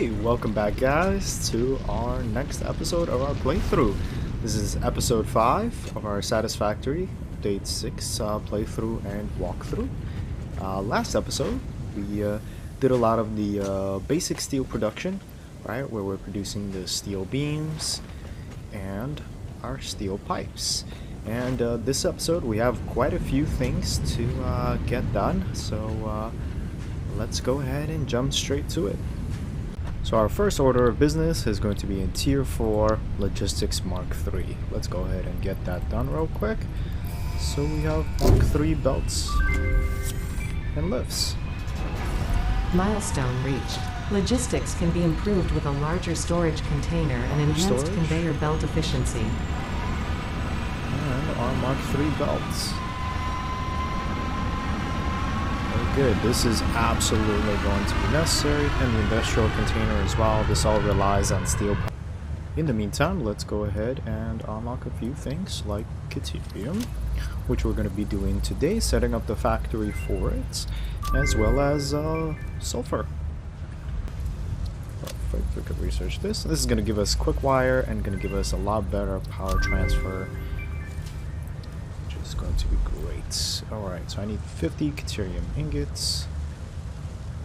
Hey, welcome back guys to our next episode of our playthrough. This is episode 5 of our Satisfactory update 6 playthrough and walkthrough. Last episode we did a lot of the basic steel production, right, where we're producing the steel beams and our steel pipes. And this episode we have quite a few things to get done, so let's go ahead and jump straight to it. So our first order of business is going to be in Tier 4 Logistics Mark III. Let's go ahead and get that done real quick. So we have Mark III belts and lifts. Milestone reached. Logistics can be improved with a larger storage container and enhanced conveyor belt efficiency. And our Mark III belts. Good. This is absolutely going to be necessary, and the industrial container as well. This all relies on steel. In the meantime, let's go ahead and unlock a few things like Caterium, which we're going to be doing today, setting up the factory for it, as well as sulfur. Perfect. We could research this. This is going to give us quick wire and going to give us a lot better power transfer, which is going to be great. Alright, so I need 50 Caterium ingots.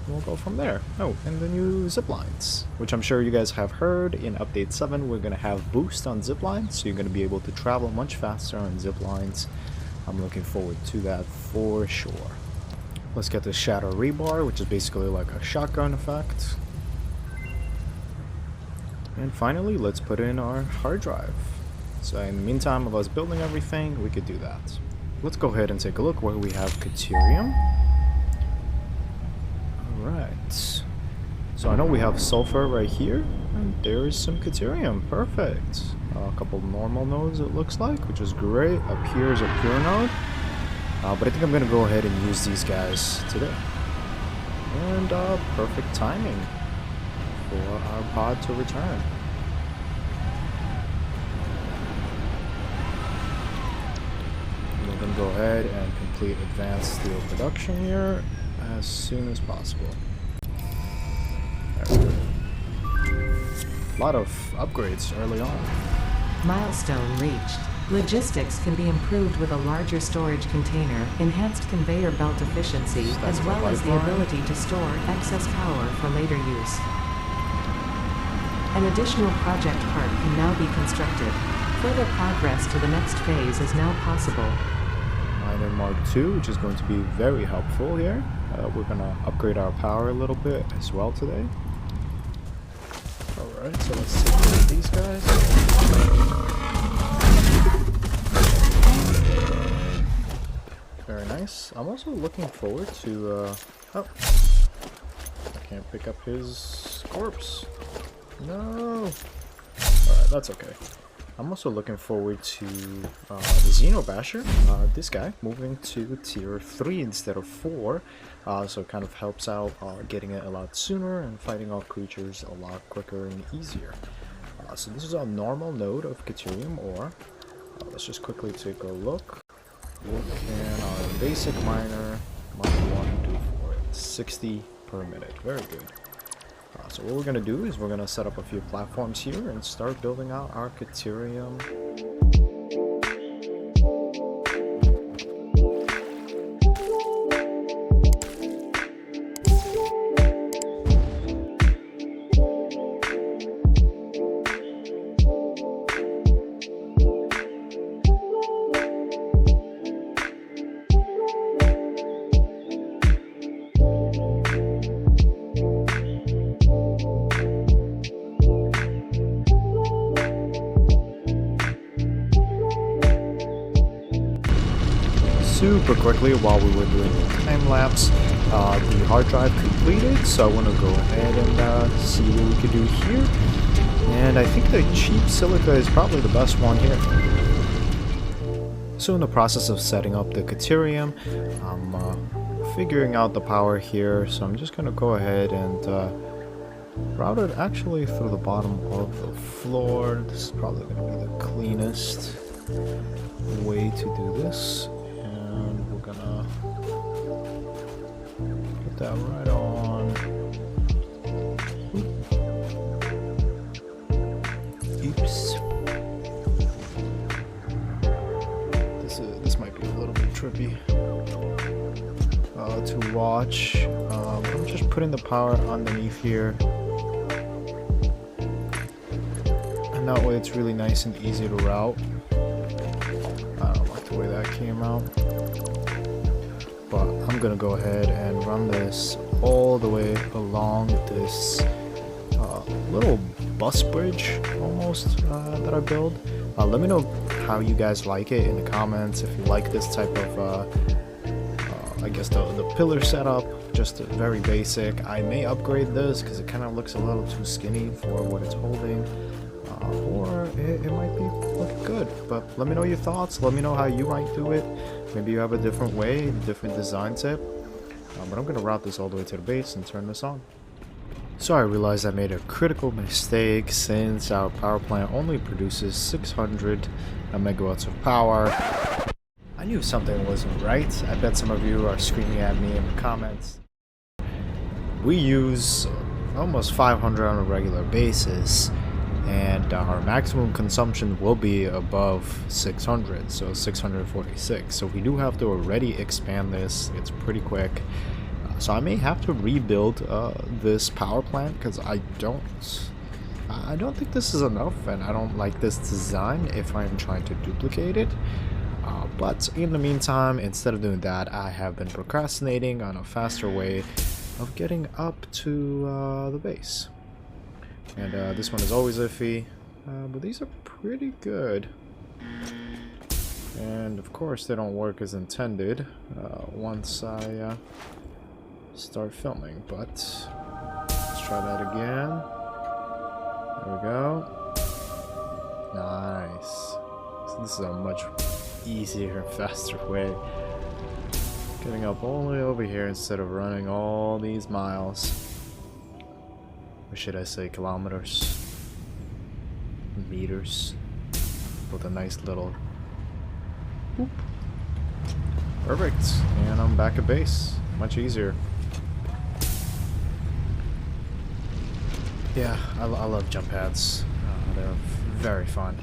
We'll go from there. Oh, and the new Ziplines, which I'm sure you guys have heard. In Update 7, we're going to have boost on Ziplines, so you're going to be able to travel much faster on Ziplines. I'm looking forward to that for sure. Let's get the Shadow Rebar, which is basically like a shotgun effect. And finally, let's put in our hard drive. So in the meantime of us building everything, we could do that. Let's go ahead and take a look where we have Caterium. Alright. So I know we have sulfur right here, and there is some Caterium. Perfect. A couple normal nodes it looks like, which is great. Up here is a pure node. But I think I'm going to go ahead and use these guys today. And perfect timing for our pod to return. We're going to go ahead and complete advanced steel production here as soon as possible. There we go. A lot of upgrades early on. Milestone reached. Logistics can be improved with a larger storage container, enhanced conveyor belt efficiency, as well as the ability to store excess power for later use. An additional project part can now be constructed. Further progress to the next phase is now possible. Miner Mark II, which is going to be very helpful here. We're going to upgrade our power a little bit as well today. Alright, so let's take care of these guys. Very nice. I'm also looking forward to... oh! I can't pick up his corpse. No! Alright, that's okay. I'm also looking forward to the Xenobasher, this guy, moving to Tier 3 instead of 4, so it kind of helps out getting it a lot sooner and fighting off creatures a lot quicker and easier. So this is our normal node of Caterium ore. Let's just quickly take a look. What can our basic miner Mark 1 do for it? 60 per minute. Very good. So what we're going to do is we're going to set up a few platforms here and start building out our Caterium. Super quickly, while we were doing the time lapse, the hard drive completed, so I want to go ahead and see what we could do here. And I think the cheap silica is probably the best one here. So in the process of setting up the Caterium, I'm figuring out the power here, so I'm just going to go ahead and route it actually through the bottom of the floor. This is probably going to be the cleanest way to do this. And we're gonna get that right on. watch. I'm just putting the power underneath here. And that way it's really nice and easy to route. I don't like the way that came out. But I'm gonna go ahead and run this all the way along this little bus bridge almost that I built. Let me know how you guys like it in the comments. If you like this type of I guess the pillar setup, just very basic. I may upgrade this because it kind of looks a little too skinny for what it's holding, or it might be looking good. But let me know your thoughts. Let me know how you might do it. Maybe you have a different way, different design tip. But I'm gonna route this all the way to the base and turn this on. So I realized I made a critical mistake since our power plant only produces 600 megawatts of power. I knew something wasn't right. I bet some of you are screaming at me in the comments. We use almost 500 on a regular basis, and our maximum consumption will be above 600, so 646. So we do have to already expand this. It's pretty quick. So I may have to rebuild this power plant because I don't think this is enough, and I don't like this design if I'm trying to duplicate it. But in the meantime, instead of doing that, I have been procrastinating on a faster way of getting up to the base. And this one is always iffy, but these are pretty good. And of course they don't work as intended once I start filming, but let's try that again. There we go. Nice. So this is a much easier and faster way. Getting up all the way over here instead of running all these miles. Or should I say kilometers? Meters. With a nice little whoop. Perfect. And I'm back at base. Much easier. Yeah, I love jump pads. They're very fun.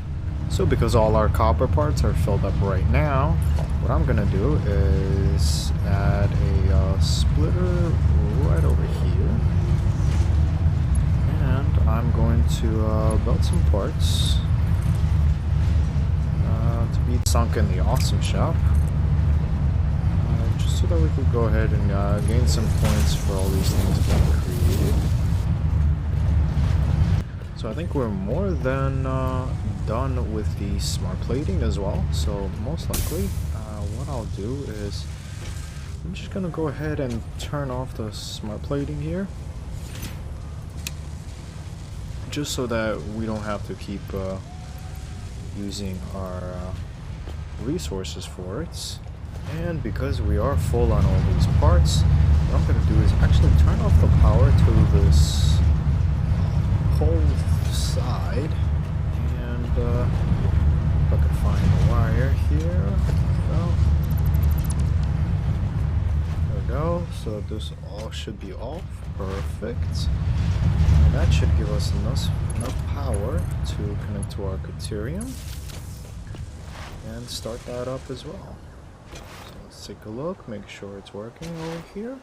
So because all our copper parts are filled up right now, what I'm gonna do is add a splitter right over here. And I'm going to build some parts to be sunk in the awesome shop. Just so that we could go ahead and gain some points for all these things being created. So I think we're more than done with the smart plating as well. So most likely what I'll do is I'm just gonna go ahead and turn off the smart plating here, just so that we don't have to keep using our resources for it. And because we are full on all these parts, what I'm gonna do is actually turn off the power to this whole side, and if I can find the wire here. There we go. So this all should be off. Perfect. And that should give us enough power to connect to our Caterium and start that up as well. So let's take a look, make sure it's working over here.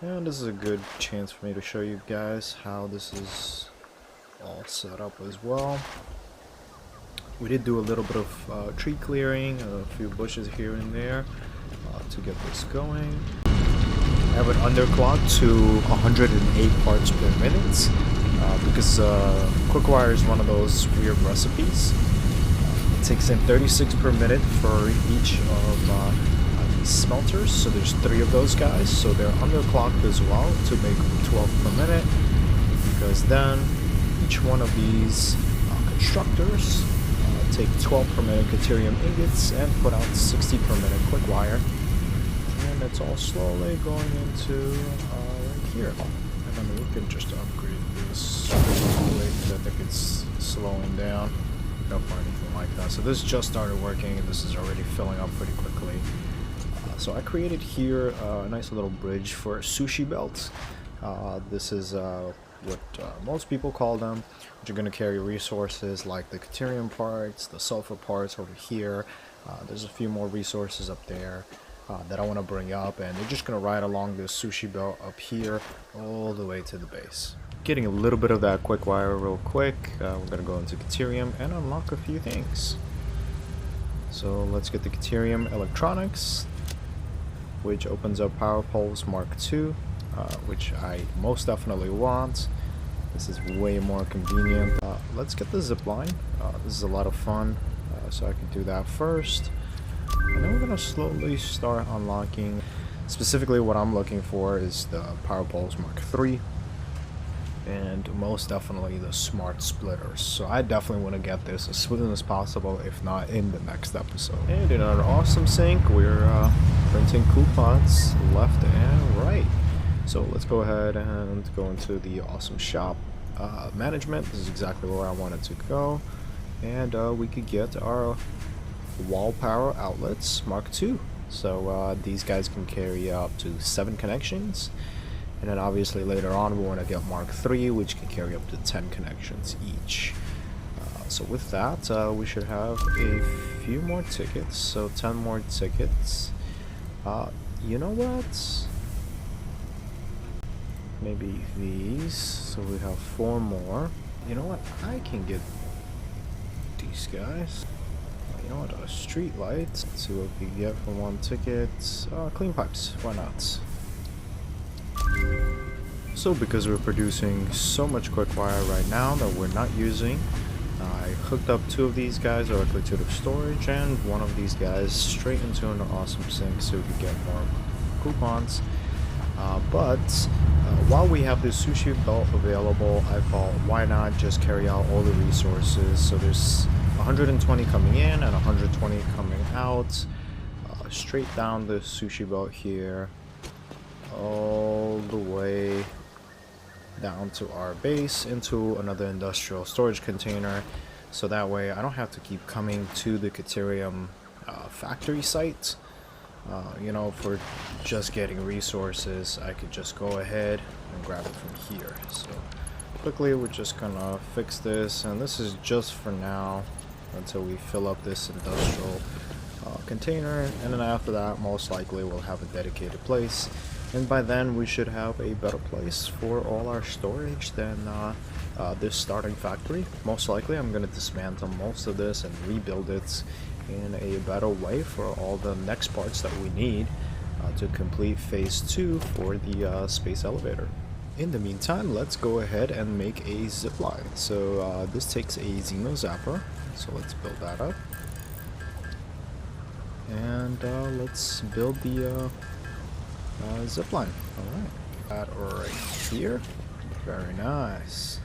And this is a good chance for me to show you guys how this is all set up as well. We did do a little bit of tree clearing, a few bushes here and there to get this going. I have it underclocked to 108 parts per minute because Quickwire is one of those weird recipes. It takes in 36 per minute for each of these smelters, so there's 3 of those guys, so they're underclocked as well to make 12 per minute, because then each one of these constructors take 12 per minute Caterium ingots and put out 60 per minute Quickwire. And it's all slowly going into right here. And then we can just upgrade this really quick. I think it's slowing down. Nope, or anything like that. So this just started working, and this is already filling up pretty quickly. So I created here a nice little bridge for a sushi belt. This is what most people call them, which are going to carry resources like the Caterium parts, the sulfur parts over here. There's a few more resources up there. that I want to bring up, and they're just going to ride along this sushi belt up here all the way to the base. Getting a little bit of that quick wire real quick. We're going to go into Caterium and unlock a few things. So let's get the Caterium Electronics, which opens up Power Poles Mark II, which I most definitely want. This is way more convenient. Let's get the Zipline. This is a lot of fun, so I can do that first. And then we're going to slowly start unlocking. Specifically what I'm looking for is the Power Poles Mark III. And most definitely the smart splitters. So I definitely want to get this as soon as possible, if not in the next episode. And in our awesome sync, we're printing coupons left and right. So let's go ahead and go into the awesome shop. Management, this is exactly where I wanted to go. And we could get our wall power outlets Mark II. So these guys can carry up to 7 connections. And then obviously later on we want to get Mark III, which can carry up to 10 connections each. So with that, we should have a few more tickets. So 10 more tickets. You know what? Maybe these. So we have 4 more. You know what? I can get these guys. You know what? A street light. Let's see what we get for 1 ticket. Clean pipes. Why not? So because we're producing so much quick wire right now that we're not using, I hooked up 2 of these guys directly to the storage and 1 of these guys straight into an awesome sink so we can get more coupons. While we have this sushi belt available, I thought why not just carry out all the resources. So there's 120 coming in and 120 coming out, straight down the sushi belt here, all the way down to our base into another industrial storage container, so that way I don't have to keep coming to the Caterium factory site. You know, for just getting resources, I could just go ahead and grab it from here. So quickly we're just gonna fix this, and this is just for now until we fill up this industrial container, and then after that most likely we'll have a dedicated place. And by then we should have a better place for all our storage than this starting factory. Most likely I'm going to dismantle most of this and rebuild it in a better way for all the next parts that we need to complete phase 2 for the space elevator. In the meantime, let's go ahead and make a zipline. So this takes a Xeno Zapper, so let's build that up. And let's build the zipline. Alright, that right here. Very nice.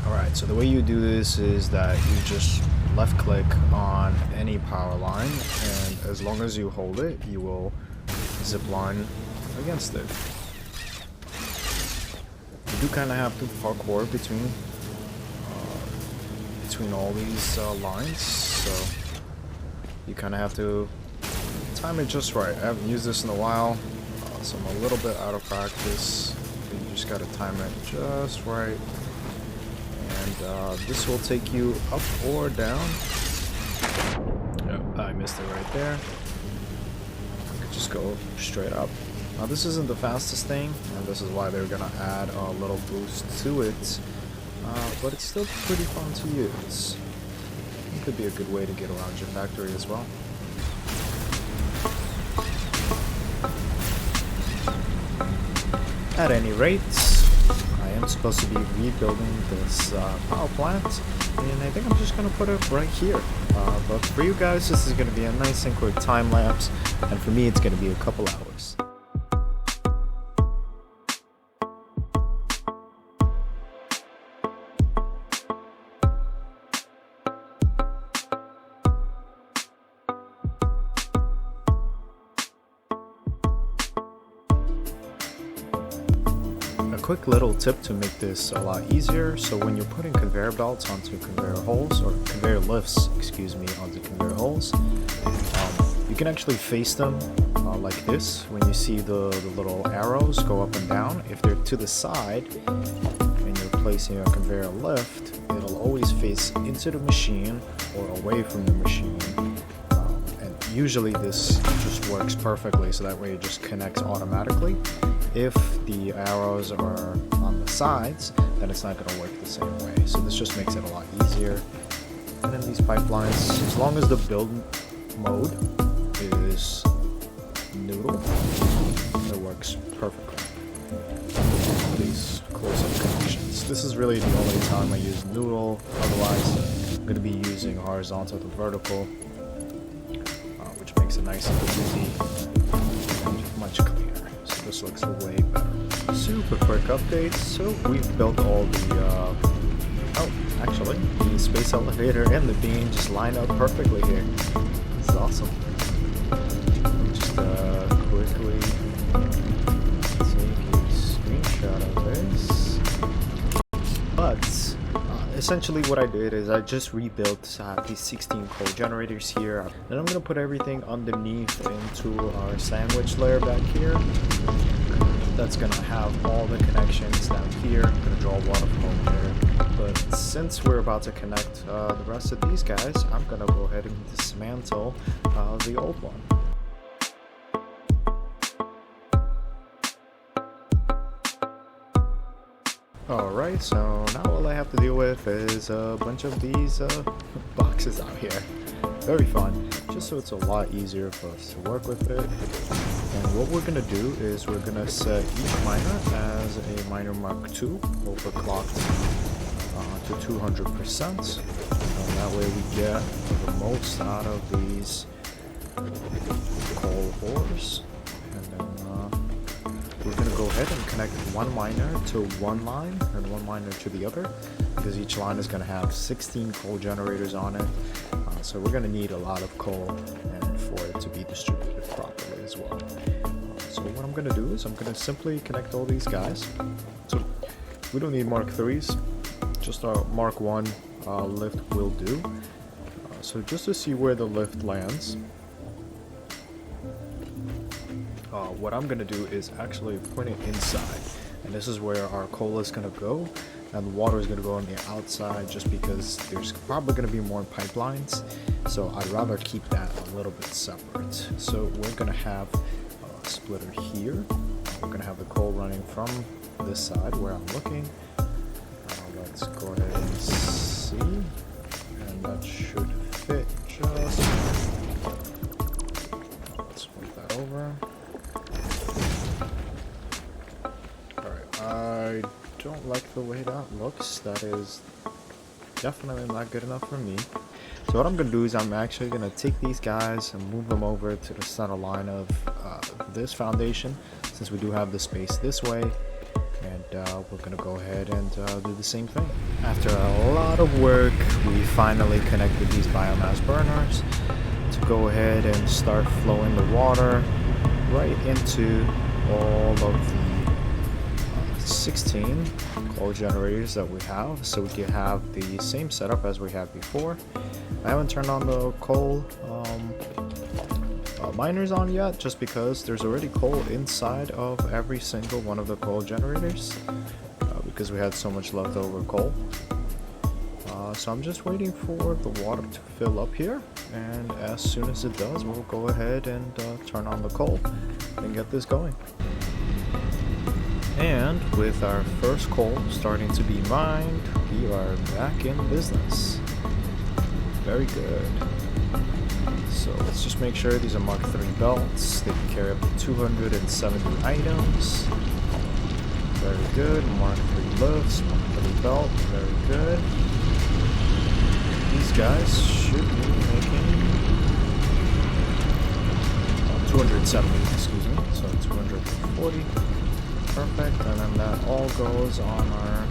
Alright, so the way you do this is that you just left click on any power line, and as long as you hold it, you will zipline against it. You do kind of have to parkour between all these lines, so you kind of have to time it just right. I haven't used this in a while, so I'm a little bit out of practice. You just got to time it just right. And this will take you up or down. Oh, I missed it right there. I could just go straight up. Now this isn't the fastest thing, and this is why they're going to add a little boost to it. But it's still pretty fun to use. It could be a good way to get around your factory as well. At any rate, I am supposed to be rebuilding this power plant, and I think I'm just going to put it right here. But for you guys, this is going to be a nice and quick time lapse, and for me it's going to be a couple hours. Quick little tip to make this a lot easier. So when you're putting conveyor belts onto conveyor holes, or conveyor lifts, excuse me, onto conveyor holes, you can actually face them like this. When you see the little arrows go up and down, if they're to the side and you're placing a conveyor lift, it'll always face into the machine or away from the machine. And usually this just works perfectly, so that way it just connects automatically. If the arrows are on the sides, then it's not going to work the same way. So this just makes it a lot easier. And then these pipelines, as long as the build mode is noodle, it works perfectly. These close-up connections. This is really the only time I use noodle. Otherwise, I'm going to be using horizontal to vertical, which makes it nice and easy and much cleaner. So this looks way better. Super quick update. So we've built all the actually, the space elevator and the beam just line up perfectly here. This is awesome. Just quickly take a screenshot of this. But essentially what I did is I just rebuilt these 16 coal generators here. Then I'm going to put everything underneath into our sandwich layer back here. That's going to have all the connections down here. I'm going to draw water flow there. But since we're about to connect the rest of these guys, I'm going to go ahead and dismantle the old one. Alright, so now all I have to deal with is a bunch of these boxes out here. Very fun, just so it's a lot easier for us to work with it. And what we're going to do is we're going to set each miner as a miner Mark II, overclocked to 200%, and that way we get the most out of these coal ores. And then we're going to go ahead and connect one miner to one line and one miner to the other, because each line is going to have 16 coal generators on it. So we're going to need a lot of coal and for it to be distributed properly as well. So what I'm going to do is I'm going to simply connect all these guys. So we don't need Mark IIIs. Just our Mark 1 lift will do. So just to see where the lift lands, what I'm going to do is actually point it inside. And this is where our coal is going to go. And the water is going to go on the outside just because there's probably going to be more pipelines. So I'd rather keep that a little bit separate. So we're going to have a splitter here. We're going to have the coal running from this side where I'm looking. Let's go ahead and see, and that should fit just. Let's move that over. Alright, I don't like the way that looks. That is definitely not good enough for me. So what I'm going to do is I'm actually going to take these guys and move them over to the center line of this foundation, since we do have the space this way. And we're going to go ahead and do the same thing. After a lot of work, we finally connected these biomass burners to go ahead and start flowing the water right into all of the 16 coal generators that we have, so we can have the same setup as we had before. I haven't turned on the coal miners on yet, just because there's already coal inside of every single one of the coal generators, because we had so much leftover coal. So I'm just waiting for the water to fill up here, and as soon as it does, we'll go ahead and turn on the coal and get this going. And with our first coal starting to be mined, we are back in business. Very good. So let's just make sure these are Mark III belts. They can carry up to 270 items. Very good. Mark III lifts, Mark III belt. Very good. These guys should be making 270, excuse me. So 240. Perfect. And then that all goes on our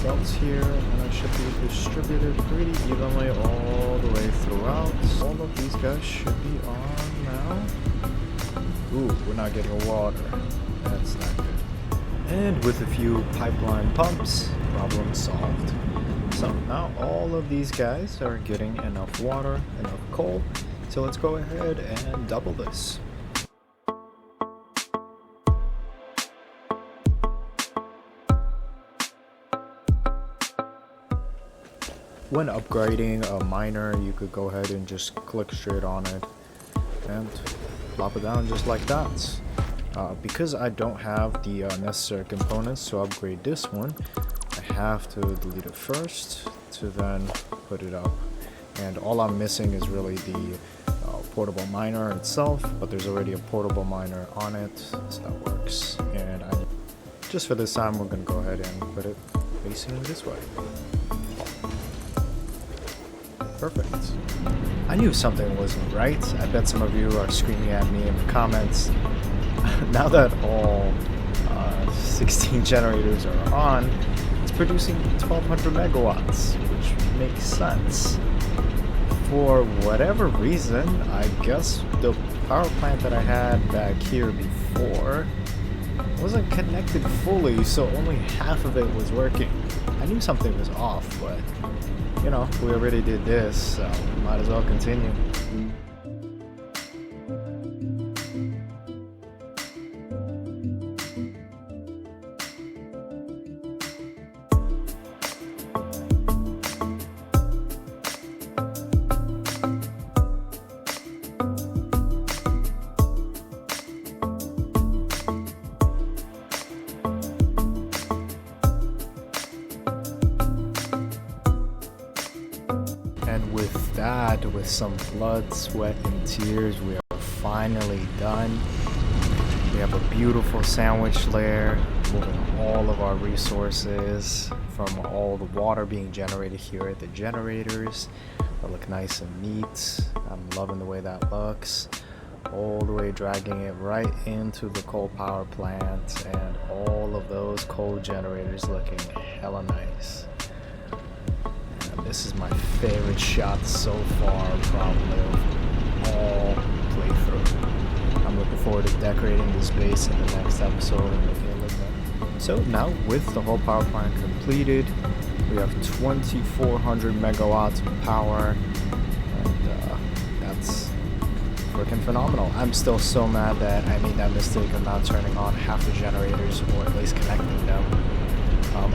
belts here, and it should be distributed pretty evenly all the way throughout. All of these guys should be on now. Ooh, we're not getting water. That's not good. And with a few pipeline pumps, problem solved. So now all of these guys are getting enough water, enough coal. So let's go ahead and double this. when upgrading a miner, you could go ahead and just click straight on it and plop it down just like that. Because I don't have the necessary components to upgrade this one, I have to delete it first to then put it up. And all I'm missing is really the portable miner itself, but there's already a portable miner on it, so that works. And just for this time, we're going to go ahead and put it facing this way. Perfect. I knew something wasn't right. I bet some of you are screaming at me in the comments. Now that all 16 generators are on, it's producing 1200 megawatts, which makes sense. For whatever reason, I guess the power plant that I had back here before wasn't connected fully, so only half of it was working. I knew something was off, but you know, we already did this, so might as well continue. And with that, with some blood, sweat, and tears, we are finally done. We have a beautiful sandwich layer, moving all of our resources from all the water being generated here at the generators. That look nice and neat. I'm loving the way that looks. All the way dragging it right into the coal power plant, and all of those coal generators looking hella nice. This is my favorite shot so far, probably of all playthrough. I'm looking forward to decorating this base in the next episode and making it look better. So now with the whole power plant completed, we have 2400 megawatts of power, and that's freaking phenomenal. I'm still so mad that I made that mistake of not turning on half the generators, or at least connecting them.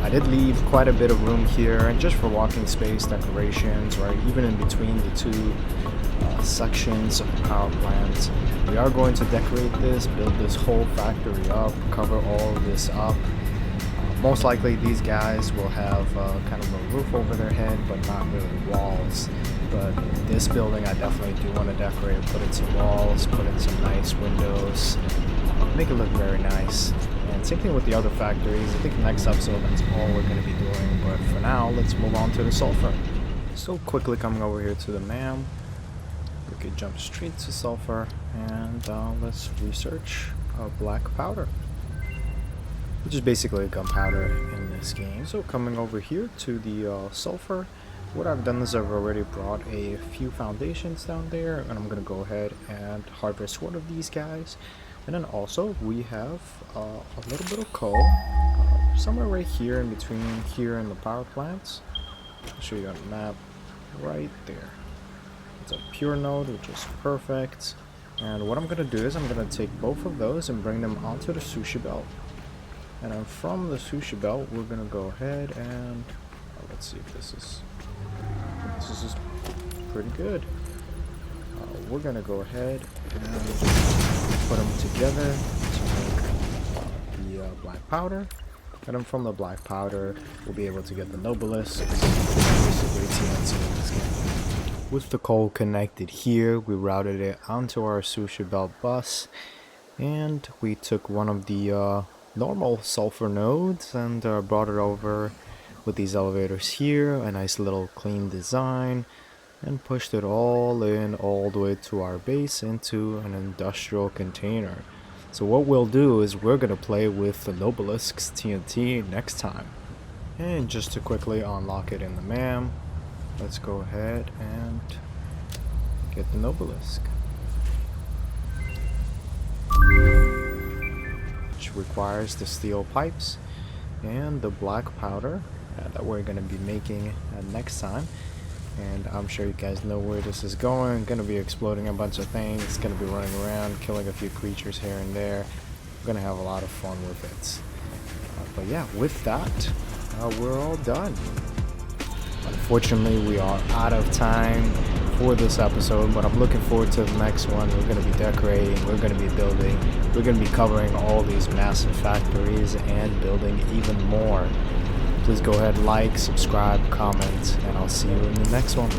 I did leave quite a bit of room here, and just for walking space, decorations, right, even in between the two sections of the power plant. We are going to decorate this, build this whole factory up, cover all of this up. Most likely these guys will have kind of a roof over their head, but not really walls. But this building I definitely do want to decorate, put in some walls, put in some nice windows, make it look very nice. And same thing with the other factories. I think next episode that's all we're going to be doing, but for now let's move on to the sulfur. So quickly coming over here to the MAM, we could jump straight to sulfur, and let's research black powder, which is basically gunpowder in this game. So coming over here to the sulfur, what I've done is I've already brought a few foundations down there, and I'm going to go ahead and harvest one of these guys. And then also we have a little bit of coal somewhere right here in between here and the power plants. I'll show you on the map right there. It's a pure node, which is perfect. And what I'm going to do is I'm going to take both of those and bring them onto the sushi belt. And then from the sushi belt, we're going to go ahead and let's see if this is pretty good. We're going to go ahead and put them together to make the black powder. And then from the black powder, we'll be able to get the Nobilis, basically TNT in this game. With the coal connected here, we routed it onto our sushi belt bus, and we took one of the normal sulfur nodes and brought it over with these elevators here, a nice little clean design, and pushed it all in all the way to our base into an industrial container. So what we'll do is we're going to play with the Nobilisks TNT next time. And just to quickly unlock it in the MAM, let's go ahead and get the Nobelisk, which requires the steel pipes and the black powder that we're going to be making next time. And I'm sure you guys know where this is going. Going to be exploding a bunch of things, going to be running around, killing a few creatures here and there. We're going to have a lot of fun with it. But yeah, with that, we're all done. Unfortunately, we are out of time for this episode, but I'm looking forward to the next one. We're going to be decorating, we're going to be building, we're going to be covering all these massive factories and building even more. Please go ahead, like, subscribe, comment, and I'll see you in the next one.